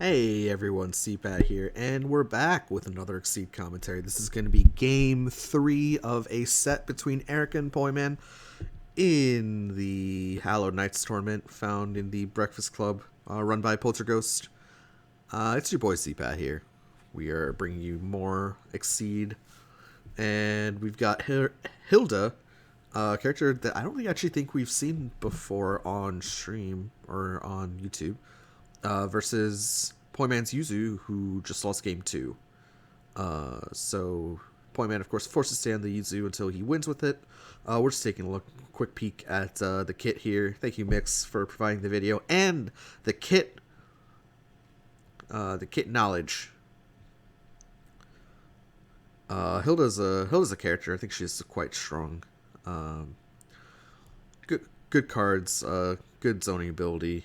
Hey everyone, CPAT here, and we're back with another Exceed commentary. This is going to be game 3 of a set between Erika and Poiman in the Hallowed Nights tournament found in the Breakfast Club run by Polterghost. It's your boy CPAT here. We are bringing you more Exceed, and we've got Hilda, a character that I don't actually think we've seen before on stream or on YouTube. Versus Poiman's Yuzu, who just lost game 2. So Poiman, of course, forces to stay on the Yuzu until he wins with it. We're just taking a quick peek at the kit here. Thank you, Mix, for providing the video and the kit knowledge. Hilda's a character. I think she's quite strong. Good cards. Good zoning ability.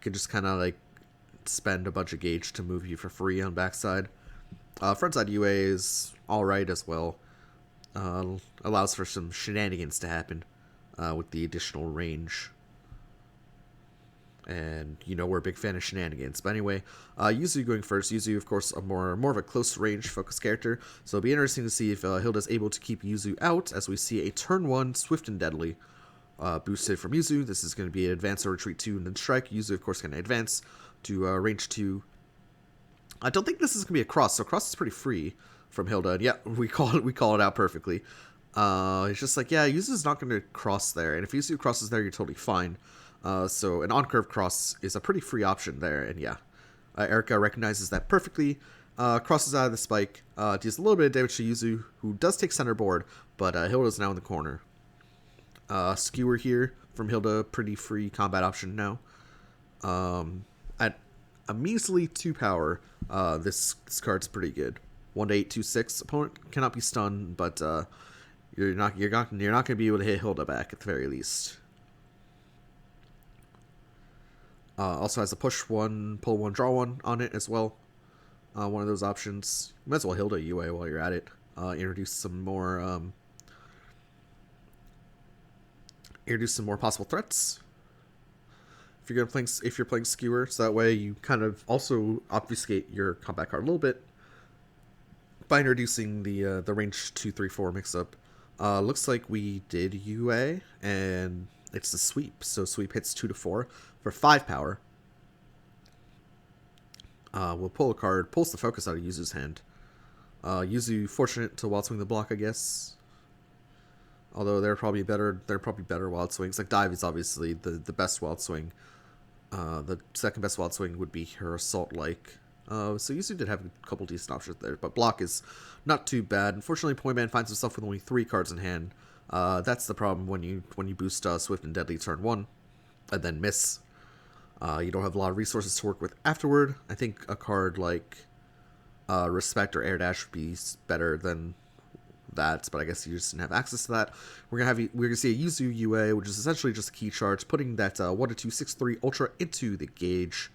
Can just kind of like spend a bunch of gauge to move you for free on backside. Frontside UA is alright as well. Allows for some shenanigans to happen with the additional range. And you know we're a big fan of shenanigans. But anyway, Yuzu going first. Yuzu, of course, a more of a close range focused character. So it'll be interesting to see if Hilda's able to keep Yuzu out as we see a turn 1 Swift and Deadly. Boosted from Yuzu. This is going to be an advance or retreat 2 and then strike. Yuzu, of course, going to advance to range 2. I don't think this is going to be a cross, so cross is pretty free from Hilda. And yeah, we call it out perfectly. It's just like, yeah, Yuzu's not going to cross there, and if Yuzu crosses there, you're totally fine. So an on-curve cross is a pretty free option there, and yeah. Erika recognizes that perfectly, crosses out of the spike, deals a little bit of damage to Yuzu, who does take center board, but Hilda's now in the corner. Skewer here from Hilda, pretty free combat option now. At a measly 2 power, this card's pretty good. 1-8-2-6. Opponent cannot be stunned, but you're not going to be able to hit Hilda back at the very least. Also has a push 1, pull 1, draw 1 on it as well. One of those options. You might as well Hilda UA while you're at it. Introduce some more possible threats. If you're playing Skewer, so that way you kind of also obfuscate your combat card a little bit by introducing the range 2-3-4 mix up. Looks like we did UA, and it's the sweep. So sweep hits 2-4 for 5 power. We'll pull a card, pulls the focus out of Yuzu's hand. Yuzu fortunate to wild swing the block, I guess. Although they're probably better wild swings. Like Dive is obviously the best wild swing. The second best wild swing would be her Assault Like. So Yuzu did have a couple decent options there, but block is not too bad. Unfortunately, Poiman finds himself with only 3 cards in hand. That's the problem when you boost Swift and Deadly turn 1 and then miss. You don't have a lot of resources to work with afterward. I think a card like Respect or Air Dash would be better than that, but I guess you just didn't have access to that. We're gonna see a Yuzu UA, which is essentially just a key charge, putting that 1-2-6-3 Ultra into the gauge,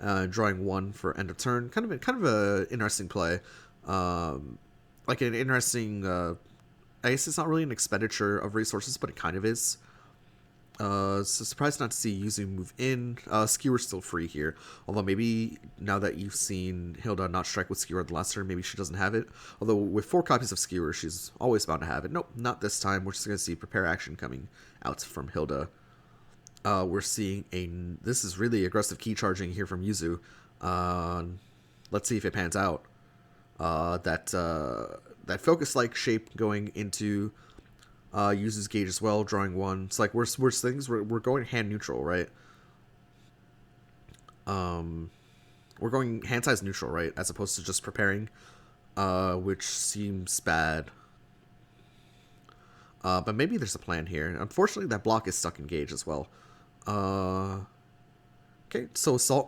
drawing 1 for end of turn. Kind of a interesting play, like an interesting. I guess it's not really an expenditure of resources, but it kind of is. So surprised not to see Yuzu move in. Skewer's still free here. Although maybe now that you've seen Hilda not strike with Skewer the last turn, maybe she doesn't have it. Although with 4 copies of Skewer, she's always bound to have it. Nope, not this time. We're just going to see prepare action coming out from Hilda. We're seeing this is really aggressive key charging here from Yuzu. Let's see if it pans out. That focus-like shape going into uses gauge as well, drawing 1. It's like we're going hand neutral, right? We're going hand size neutral, right? As opposed to just preparing, which seems bad. But maybe there's a plan here. Unfortunately, that block is stuck in gauge as well. Okay, so Assault.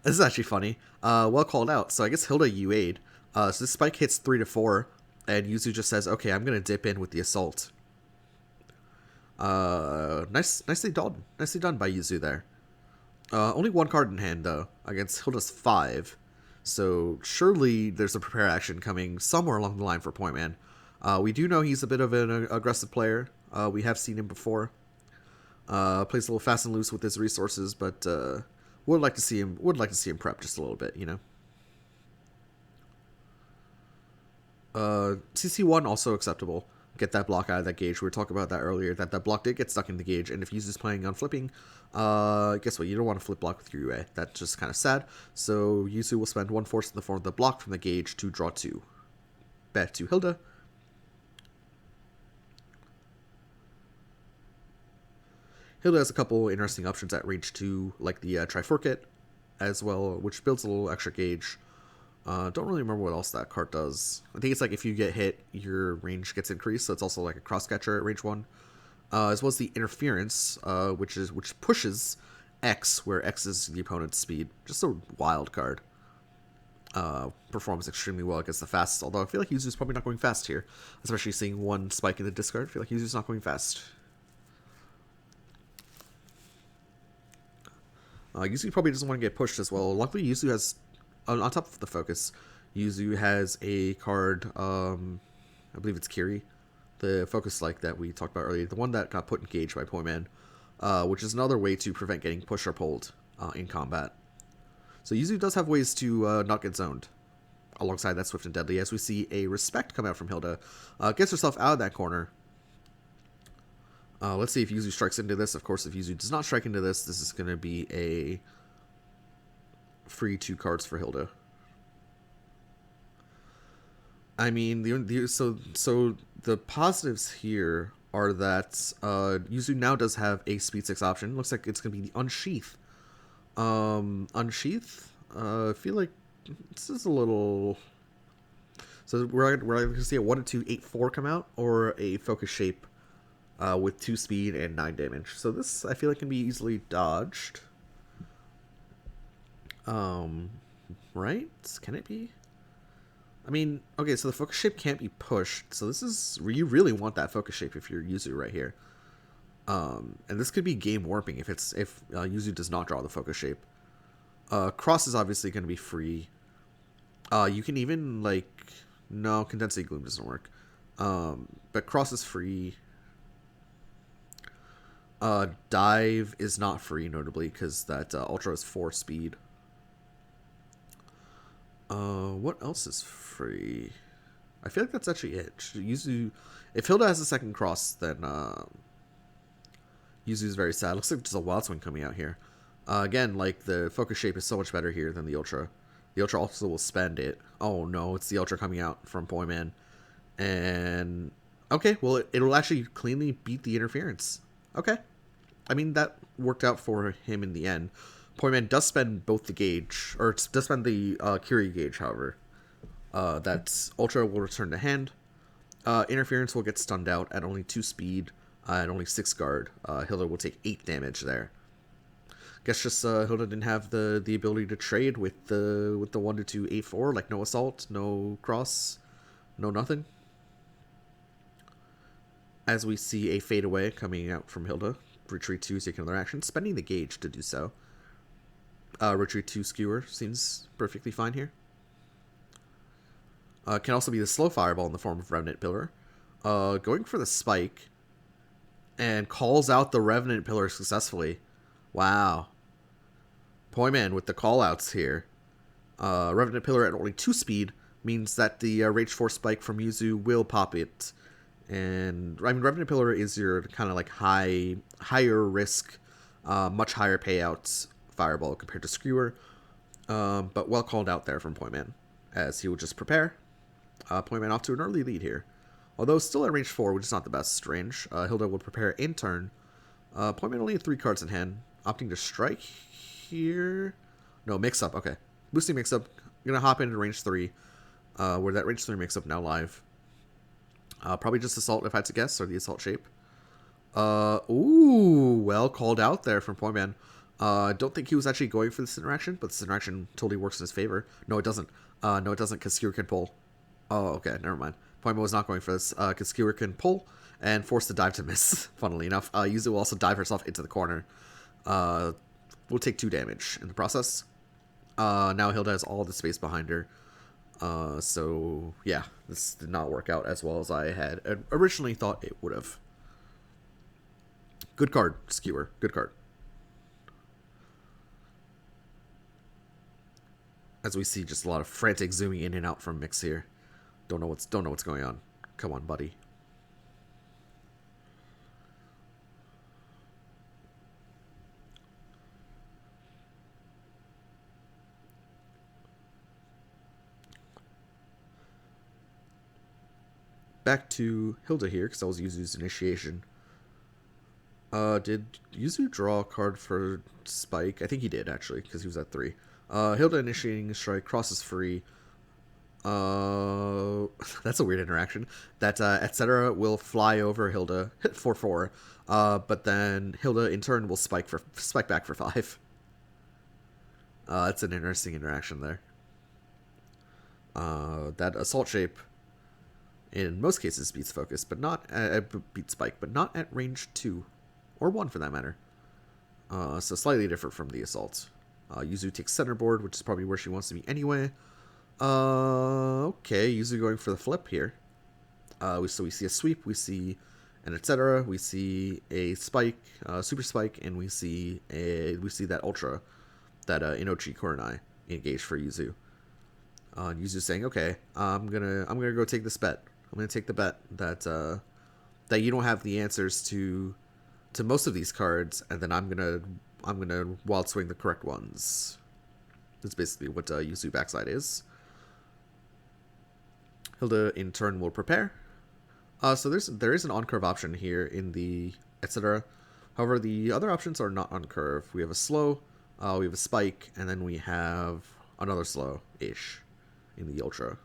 This is actually funny. Well called out. So I guess Hilda UA'd. So this spike hits 3-4, and Yuzu just says, "Okay, I'm gonna dip in with the Assault." Nicely done by Yuzu there. Only 1 card in hand though against Hilda's 5, so surely there's a prepare action coming somewhere along the line for Poiman. We do know he's a bit of an aggressive player. We have seen him before. Plays a little fast and loose with his resources, but Would like to see him. Would like to see him prep just a little bit, you know. CC1 also acceptable. Get that block out of that gauge. We were talking about that earlier. That block did get stuck in the gauge, and if Yuzu's planning on flipping, guess what? You don't want to flip block with your UA. That's just kind of sad. So Yuzu will spend 1 force in the form of the block from the gauge to draw 2. Back to Hilda. Hilda has a couple interesting options at range 2, like the Triforkit as well, which builds a little extra gauge. Don't really remember what else that card does. I think it's like if you get hit, your range gets increased, so it's also like a cross catcher at range 1. As well as the Interference, which pushes X, where X is the opponent's speed. Just a wild card. Performs extremely well against the fast, although I feel like Yuzu's probably not going fast here. Especially seeing 1 spike in the discard, I feel like Yuzu's not going fast. Yuzu probably doesn't want to get pushed as well. Luckily, Yuzu has, on top of the focus, Yuzu has a card, I believe it's Kiri, the focus like that we talked about earlier, the one that got put in gauge by Poiman, which is another way to prevent getting pushed or pulled in combat. So Yuzu does have ways to not get zoned, alongside that Swift and Deadly, as we see a Respect come out from Hilda. Gets herself out of that corner. Let's see if Yuzu strikes into this. Of course, if Yuzu does not strike into this, this is going to be a free 2 cards for Hilda. I mean, so the positives here are that Yuzu now does have a speed 6 option. Looks like it's going to be the Unsheath. Unsheath? I feel like this is a little... So we're going to see a 1-2-8-4 come out, or a Focus Shape with 2 speed and 9 damage. So this, I feel like, can be easily dodged. Right? Can it be? I mean, okay, so the Focus Shape can't be pushed. So this is... You really want that Focus Shape if you're Yuzu right here. And this could be game warping if Yuzu does not draw the Focus Shape. Cross is obviously going to be free. You can even, like... No, Condensate Gloom doesn't work. But Cross is free. Dive is not free, notably, because that Ultra is 4 speed. What else is free? I feel like that's actually it. Yuzu, if Hilda has a second cross, then Yuzu's very sad. Looks like just a Wild Swing coming out here. Again, like, the Focus Shape is so much better here than the Ultra. The Ultra also will spend it. Oh no, it's the Ultra coming out from Poiman. And okay, well, it'll actually cleanly beat the Interference. Okay. I mean, that worked out for him in the end. Poiman does spend both the gauge, or does spend the Kiri gauge, however. That Ultra will return to hand. Interference will get stunned out at only 2 speed and only 6 guard. Hilda will take 8 damage there. Guess just Hilda didn't have the ability to trade with the 1-2-8-4, like no assault, no cross, no nothing. As we see a fade away coming out from Hilda. Retreat 2 is taking another action, spending the gauge to do so. Retreat 2 Skewer seems perfectly fine here. Can also be the slow fireball in the form of Revenant Pillar. Going for the spike. And calls out the Revenant Pillar successfully. Wow. Poiman with the callouts here. Revenant Pillar at only 2 speed means that the Rage 4 spike from Yuzu will pop it. And I mean, Revenant Pillar is your kind of like higher risk, much higher payouts fireball compared to Skewer. But well called out there from Poiman, as he will just prepare. Poiman off to an early lead here. Although still at range 4, which is not the best range. Hilda will prepare in turn. Poiman only had 3 cards in hand. Opting to strike here. No, mix up. Okay. Boosting mix up. Gonna hop into range 3. Where that range 3 mix up now live. Probably just Assault if I had to guess, or the Assault Shape. Ooh, well called out there from Poiman. Don't think he was actually going for this interaction, but this interaction totally works in his favor. No, it doesn't. No, it doesn't, because Skewer can pull. Oh, okay, never mind. Poiman was not going for this, because Skewer can pull and force the dive to miss, funnily enough. Yuzu will also dive herself into the corner. Will take 2 damage in the process. Now Hilda has all the space behind her. So, yeah, this did not work out as well as I had originally thought it would have. Good card, Skewer. Good card. As we see just a lot of frantic zooming in and out from Mix here. Don't know what's going on. Come on, buddy. Back to Hilda here, because that was Yuzu's initiation. Did Yuzu draw a card for Spike? I think he did, actually, because he was at 3. Hilda initiating strike, crosses free. That's a weird interaction. That, etc. will fly over Hilda, hit 4/4. But then Hilda, in turn, will spike back for 5. That's an interesting interaction there. That assault shape in most cases beats focus, but not beats spike, but not at range 2 or 1 for that matter. So slightly different from the assault. Yuzu takes centerboard, which is probably where she wants to be anyway. Okay, Yuzu going for the flip here. So we see a sweep, we see an etc. We see a spike, super spike, and we see that ultra, that Inochi Kurenai engaged for Yuzu. Yuzu saying, "Okay, I'm gonna go take this bet. I'm gonna take the bet that you don't have the answers to most of these cards, and then I'm gonna wild swing the correct ones." That's basically what Yuzu backside is. Hilda in turn will prepare. So there is an on curve option here in the etc. However, the other options are not on curve. We have a slow, we have a spike, and then we have another slow-ish in the ultra.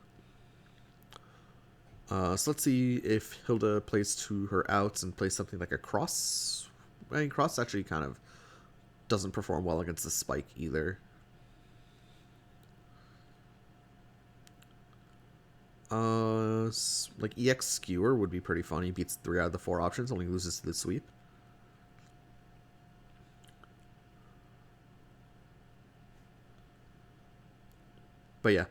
So let's see if Hilda plays to her outs and plays something like a cross. I mean, cross actually kind of doesn't perform well against the spike either. Like EX Skewer would be pretty funny. Beats 3 out of the 4 options, only loses to the sweep. But yeah,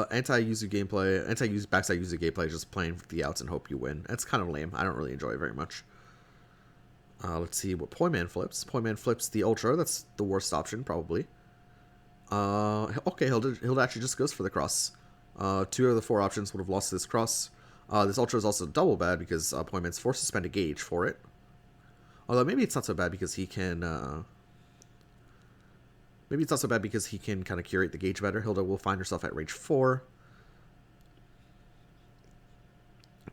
anti-Yuzu gameplay, anti-Yuzu backside Yuzu gameplay, just playing for the outs and hope you win. That's kind of lame. I don't really enjoy it very much. Let's see what Poiman flips. Poiman flips the Ultra. That's the worst option, probably. Okay, Hilda actually just goes for the cross. 2 out of the 4 options would have lost this cross. This Ultra is also double bad because Poiman's forced to spend a gauge for it. Although maybe it's not so bad because he can... Maybe it's not so bad because he can kind of curate the gauge better. Hilda will find herself at range 4.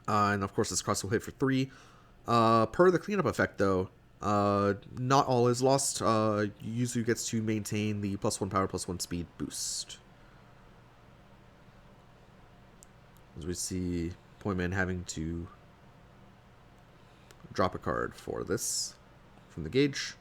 And of course this cross will hit for 3. Per the cleanup effect though, not all is lost. Yuzu gets to maintain the +1 power, +1 speed boost. As we see Poiman having to drop a card for this from the gauge.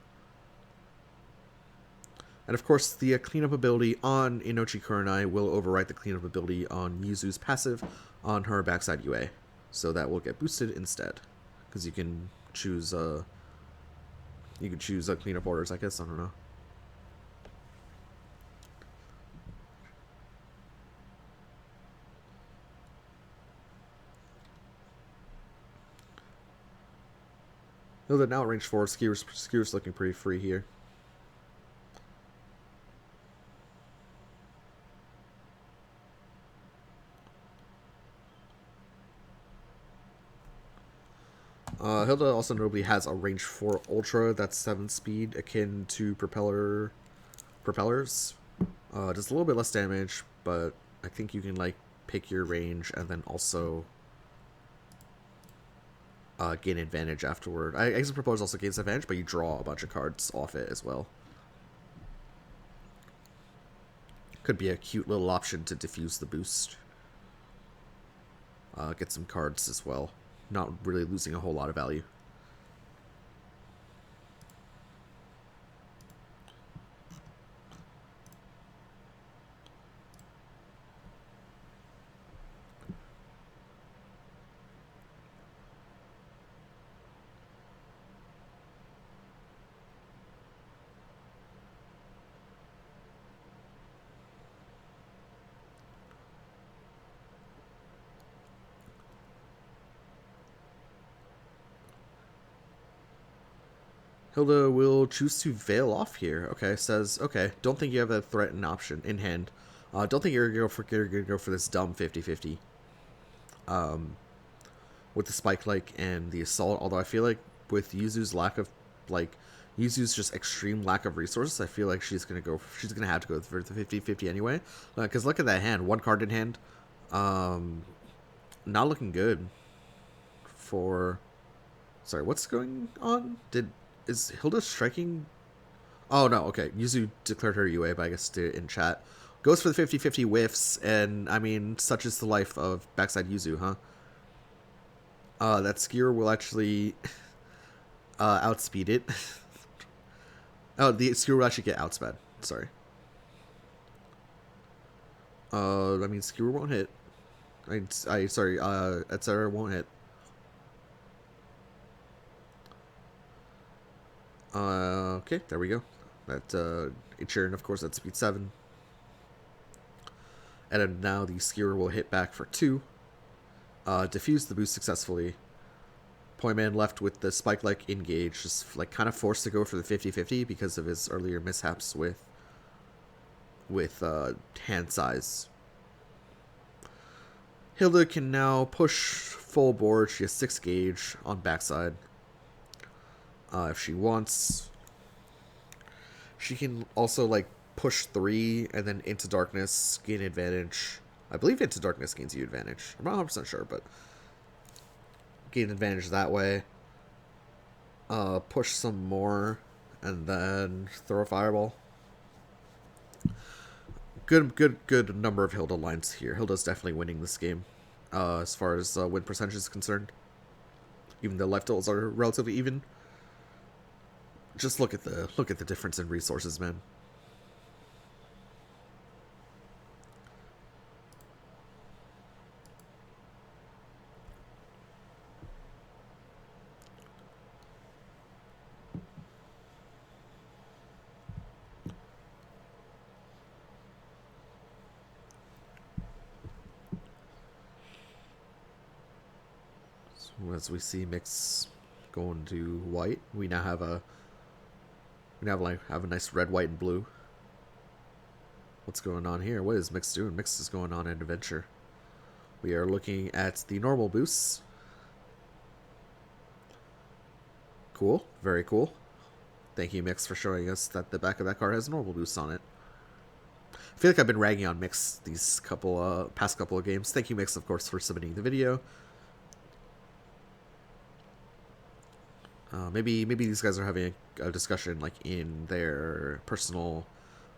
And of course, the cleanup ability on Inochi Kurenai will overwrite the cleanup ability on Yuzu's passive on her backside UA. So that will get boosted instead. Because you can choose cleanup orders, I guess. I don't know. Hilda now at range 4. Skewer's looking pretty free here. Hilda also notably has a range 4 Ultra that's 7 speed, akin to propellers. Just a little bit less damage, but I think you can like pick your range and then also gain advantage afterward. Exit Propellers also gains advantage, but you draw a bunch of cards off it as well. Could be a cute little option to diffuse the boost. Get some cards as well. Not really losing a whole lot of value. Hilda will choose to veil off here. Okay, says, okay, don't think you have a threat in option in hand. Don't think you're gonna go for this dumb 50-50 with the spike like and the assault. Although I feel like with Yuzu's lack of like Yuzu's just extreme lack of resources, I feel like she's gonna have to go for the 50-50 anyway. Because look at that hand, one card in hand, not looking good for. Sorry, what's going on? Is Hilda striking? Oh no, okay. Yuzu declared her UA, but I guess in chat. Goes for the 50-50 whiffs, and I mean, such is the life of backside Yuzu, huh? That skewer will actually outspeed it. Oh, the skewer will actually get outsped. Sorry. I mean, skewer won't hit. Sorry, etc. won't hit. Okay, there we go. That, Ichirin, of course, at speed 7. And then now the skewer will hit back for 2. Diffuse the boost successfully. Poiman left with the spike-like engage, just like kind of forced to go for the 50-50 because of his earlier mishaps with hand size. Hilda can now push full board. She has 6 gauge on backside. If she wants, she can also like push 3 and then into darkness gain advantage. I believe into darkness gains you advantage. I'm not 100% sure, but gain advantage that way. Push some more and then throw a fireball. Good number of Hilda lines here. Hilda's definitely winning this game as far as win percentage is concerned. Even though life totals are relatively even. Just look at the difference in resources, man. So as we see Mix going to white, we now have a nice red, white, and blue. What's going on here? What is Mix doing? Mix is going on an adventure. We are looking at the normal boosts. Cool. Very cool. Thank you, Mix, for showing us that the back of that card has normal boosts on it. I feel like I've been ragging on Mix these past couple of games. Thank you, Mix, of course, for submitting the video. Maybe these guys are having a discussion like in their personal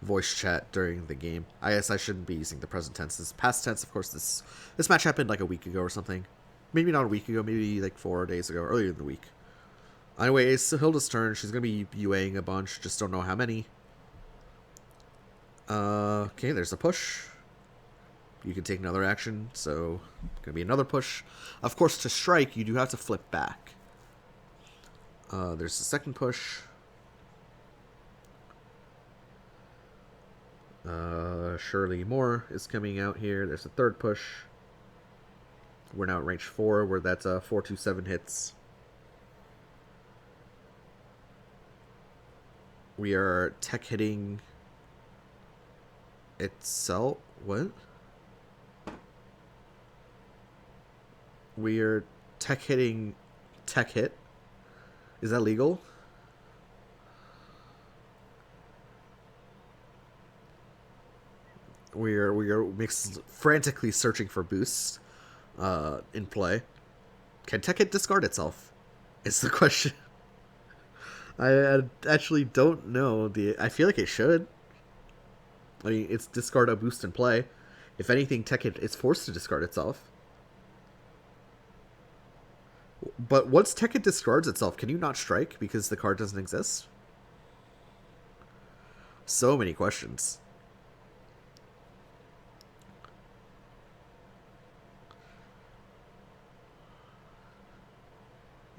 voice chat during the game. I guess I shouldn't be using the present tense. This past tense, of course. This match happened like a week ago or something. Maybe not a week ago. Maybe like 4 days ago, earlier in the week. Anyway, it's Hilda's turn. She's gonna be UAing a bunch. Just don't know how many. Okay, there's a push. You can take another action, so gonna be another push. Of course, to strike, you do have to flip back. There's the second push. Surely more is coming out here. There's a third push. We're now at range 4, where that's 4-2-7 hits. We are tech hitting itself. What? We are tech hitting tech hit. Is that legal? We are frantically searching for boosts in play. Can tech hit discard itself? Is the question. I actually don't know. I feel like it should. I mean, it's discard a boost in play. If anything, tech hit is forced to discard itself. But once Tekken discards itself, can you not strike because the card doesn't exist? So many questions.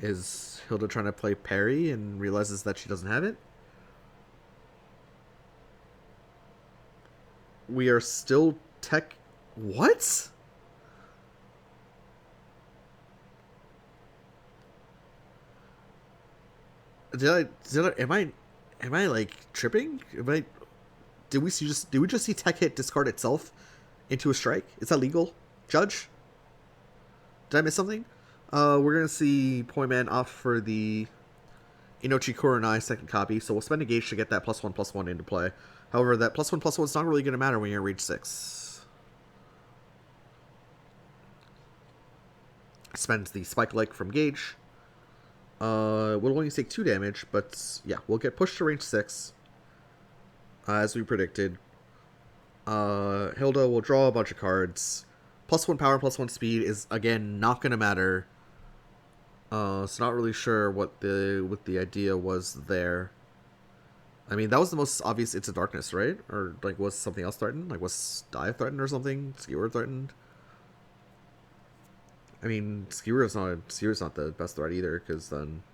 Is Hilda trying to play parry and realizes that she doesn't have it? We are still tech... What? Am I like tripping? did we just see tech hit discard itself into a strike? Is that legal? Judge? Did I miss something? We're gonna see Poiman opt for the Inochi Kurenai second copy, so we'll spend a gauge to get that +1/+1 into play. However, that +1/+1 is not really gonna matter when you're at range 6. Spends the Spike Like from Gauge. We'll only take 2 damage, but yeah, we'll get pushed to range 6. As we predicted. Hilda will draw a bunch of cards. +1 power, +1 speed is, again, not going to matter. So not really sure what the idea was there. I mean, that was the most obvious Into Darkness, right? Or, like, was something else threatened? Like, was Dive threatened or something? Skewer threatened? I mean, Skewer's not the best threat either, because then...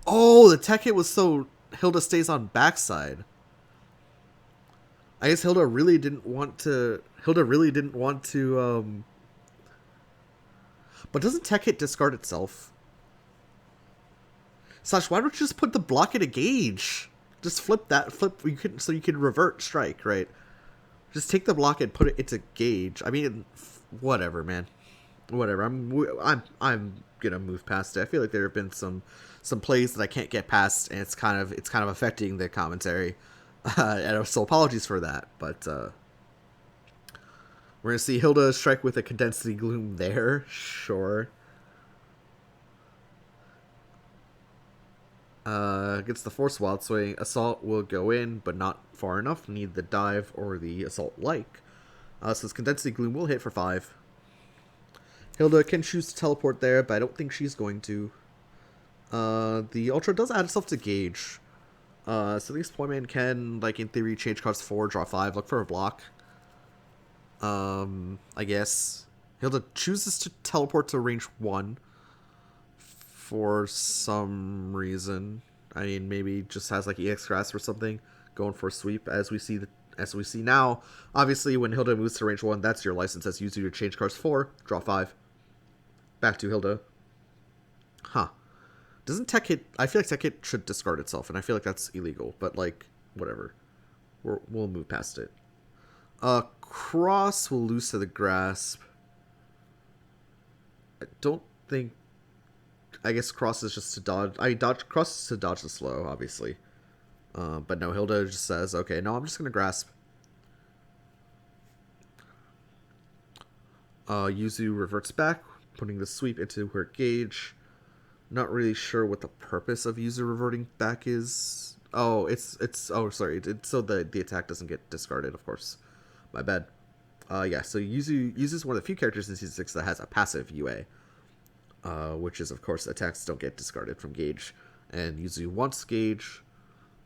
Oh, the tech hit was so Hilda stays on backside. I guess Hilda really didn't want to... But doesn't tech hit discard itself? Slash, why don't you just put the block in a gauge? Just flip, so you can revert strike, right? Just take the block and put it into gauge. I mean, whatever, man. Whatever. I'm gonna move past it. I feel like there have been some plays that I can't get past, and it's kind of affecting the commentary. And so apologies for that. But we're gonna see Hilda strike with a Condensity Gloom there. Sure. Against the Force Wild Swing, Assault will go in, but not far enough. Need the Dive or the Assault Like. So this Condensity Gloom will hit for 5. Hilda can choose to teleport there, but I don't think she's going to. The Ultra does add itself to Gauge. So at least Poiman can, like, in theory, change cards 4, draw 5, look for a block. I guess. Hilda chooses to teleport to range 1. For some reason. I mean, maybe just has like EX Grasp or something going for a sweep. As we see now, obviously when Hilda moves to range 1, that's your license as user to change cards 4, draw 5. Back to Hilda. Huh. Doesn't tech hit... I feel like tech hit should discard itself, and I feel like that's illegal, but like, whatever. We'll move past it. Cross will lose to the Grasp. I don't think... I guess Cross is just to dodge... Cross is to dodge the slow, obviously. But no, Hilda just says, okay, no, I'm just going to Grasp. Yuzu reverts back, putting the sweep into her Gauge. Not really sure what the purpose of Yuzu reverting back is. Oh, oh, sorry. So the attack doesn't get discarded, of course. My bad. Yeah, so Yuzu is one of the few characters in Season 6 that has a passive UA. Which is, of course, attacks don't get discarded from Gauge. And Yuzu wants Gauge.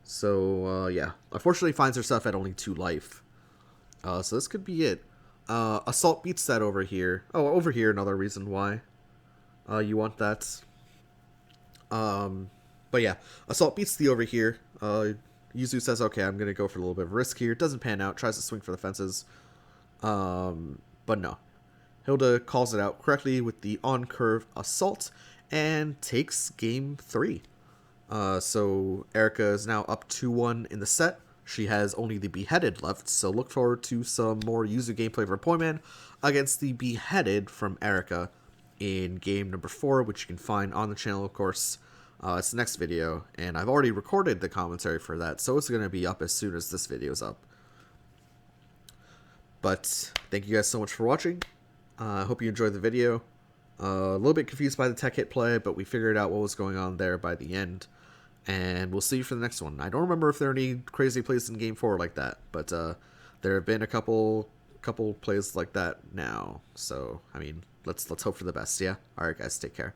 So, yeah. Unfortunately finds herself at only 2 life. So this could be it. Assault beats that over here. Oh, over here, another reason why you want that. But yeah, Assault beats the over here. Yuzu says, okay, I'm going to go for a little bit of risk here. Doesn't pan out. Tries to swing for the fences. But no. Hilda calls it out correctly with the on-curve Assault and takes game 3. So Erika is now up 2-1 in the set. She has only the Beheaded left, so look forward to some more Yuzu gameplay for Poiman against the Beheaded from Erika in game number 4, which you can find on the channel, of course. It's the next video, and I've already recorded the commentary for that, so it's going to be up as soon as this video is up. But thank you guys so much for watching. I hope you enjoyed the video. A little bit confused by the tech hit play, but we figured out what was going on there by the end. And we'll see you for the next one. I don't remember if there are any crazy plays in Game 4 like that, but there have been a couple plays like that now. So, I mean, let's hope for the best, yeah? Alright guys, take care.